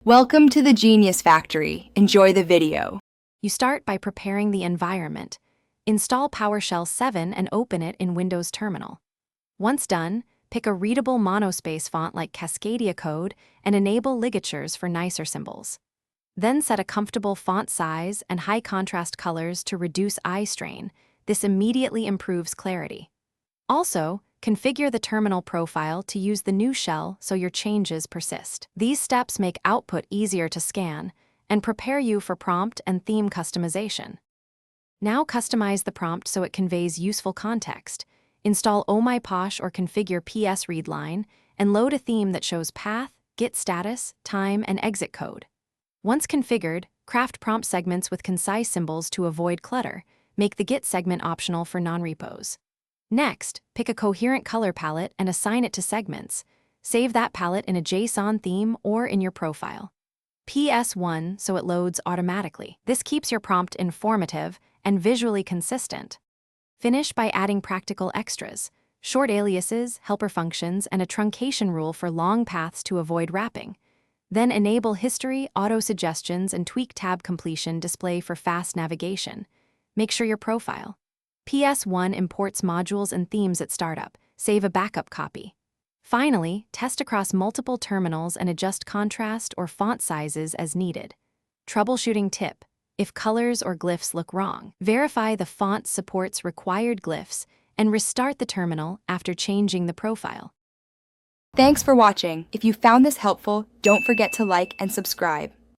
Welcome to the Genius Factory. Enjoy the video. You start by preparing the environment. Install PowerShell 7 and open it in Windows Terminal. Once done, pick a readable monospace font like Cascadia Code and enable ligatures for nicer symbols. Then set a comfortable font size and high contrast colors to reduce eye strain. This immediately improves clarity. Also, configure the terminal profile to use the new shell so your changes persist. These steps make output easier to scan and prepare you for prompt and theme customization. Now customize the prompt so it conveys useful context. Install OhMyPosh or configure PS Readline and load a theme that shows path, git status, time, and exit code. Once configured, craft prompt segments with concise symbols to avoid clutter. Make the git segment optional for non-repos. Next, pick a coherent color palette and assign it to segments. Save that palette in a JSON theme or in your profile. PS1 so it loads automatically. This keeps your prompt informative and visually consistent. Finish by adding practical extras, short aliases, helper functions, and a truncation rule for long paths to avoid wrapping. Then enable history, auto-suggestions, and tweak tab completion display for fast navigation. Make sure your profile. PS1 imports modules and themes at startup. Save a backup copy. Finally, test across multiple terminals and adjust contrast or font sizes as needed. Troubleshooting tip: if colors or glyphs look wrong, verify the font supports required glyphs and restart the terminal after changing the profile. Thanks for watching. If you found this helpful, don't forget to like and subscribe.